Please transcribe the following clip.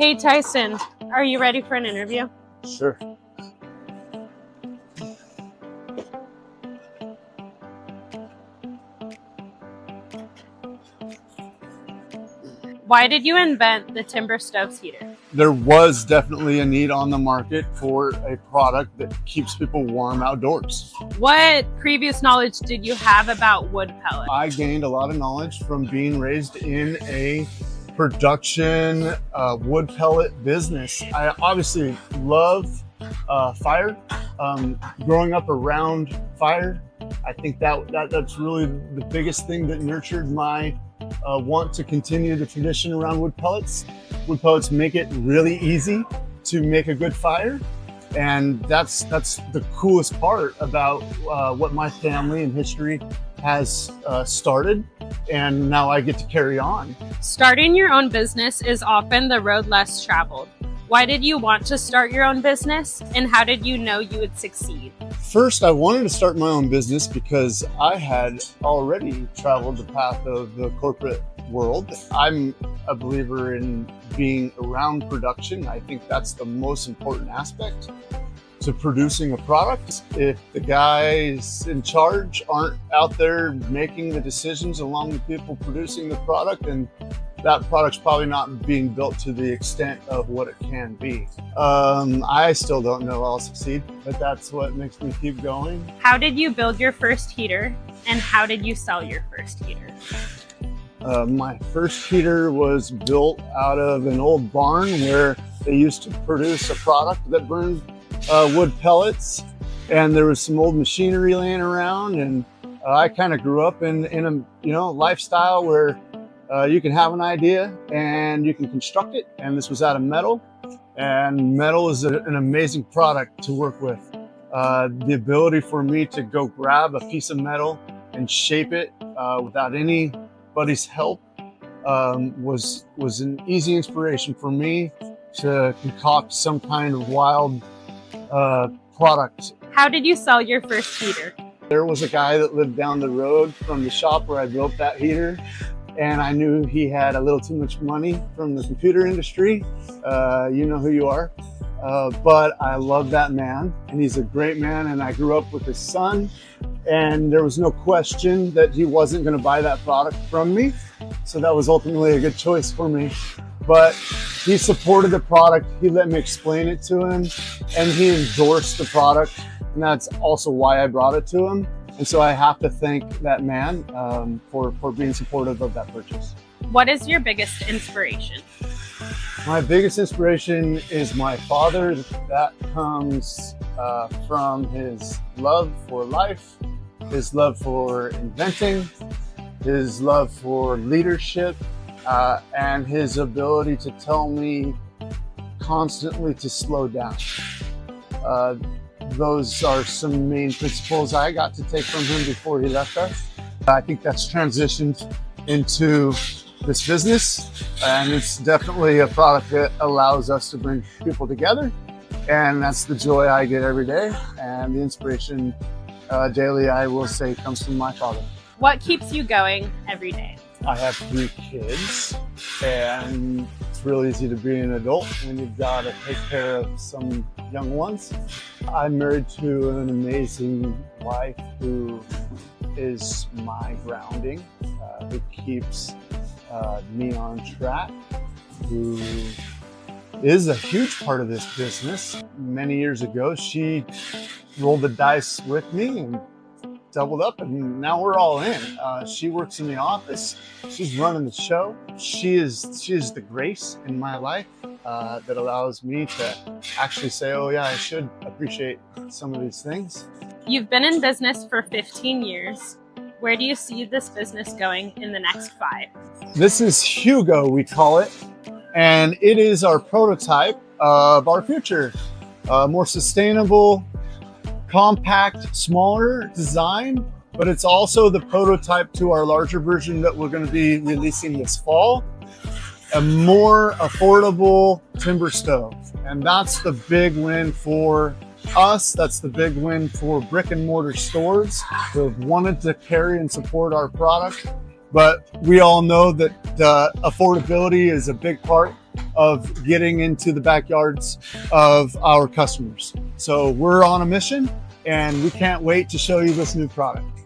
Hey Tyson, are you ready for an interview? Sure. Why did you invent the timber stoves heater? There was definitely a need on the market for a product that keeps people warm outdoors. What previous knowledge did you have about wood pellets? I gained a lot of knowledge from being raised in a production wood pellet business. I obviously love fire. Growing up around fire, I think that's really the biggest thing that nurtured my want to continue the tradition around wood pellets. Wood pellets make it really easy to make a good fire, and that's the coolest part about what my family and history has started, and now I get to carry on. Starting your own business is often the road less traveled. Why did you want to start your own business, and how did you know you would succeed? First, I wanted to start my own business because I had already traveled the path of the corporate world. I'm a believer in being around production. I think that's the most important aspect to producing a product. If the guys in charge aren't out there making the decisions along with people producing the product, and that product's probably not being built to the extent of what it can be. I still don't know I'll succeed, but that's what makes me keep going. How did you build your first heater, and how did you sell your first heater? My first heater was built out of an old barn where they used to produce a product that burned wood pellets, and there was some old machinery laying around, and I kind of grew up in a lifestyle where you can have an idea and you can construct it, and this was out of metal, and metal is an amazing product to work with. The ability for me to go grab a piece of metal and shape it without anybody's help was an easy inspiration for me to concoct some kind of wild product. How did you sell your first heater? There was a guy that lived down the road from the shop where I built that heater, and I knew he had a little too much money from the computer industry. You know who you are. But I love that man, and he's a great man, and I grew up with his son, and there was no question that he wasn't going to buy that product from me. So that was ultimately a good choice for me. But he supported the product, he let me explain it to him, and he endorsed the product, and that's also why I brought it to him. And so I have to thank that man for being supportive of that purchase. What is your biggest inspiration? My biggest inspiration is my father. That comes from his love for life, his love for inventing, his love for leadership, and his ability to tell me constantly to slow down. Those are some main principles I got to take from him before he left us. I think that's transitioned into this business, and it's definitely a product that allows us to bring people together, and that's the joy I get every day, and the inspiration daily, I will say, comes from my father. What keeps you going every day? I have 3 kids, and it's real easy to be an adult when you've got to take care of some young ones. I'm married to an amazing wife who is my grounding, who keeps me on track, who is a huge part of this business. Many years ago, she rolled the dice with me and doubled up, and now we're all in. She works in the office. She's running the show. She is the grace in my life that allows me to actually say, oh yeah, I should appreciate some of these things. You've been in business for 15 years. Where do you see this business going in the next 5? This is Hugo, we call it, and it is our prototype of our future. More sustainable, compact, smaller design, but it's also the prototype to our larger version that we're going to be releasing this fall. A more affordable timber stove, and that's the big win for us. That's the big win for brick and mortar stores who have wanted to carry and support our product. But we all know that affordability is a big part of getting into the backyards of our customers. So we're on a mission and we can't wait to show you this new product.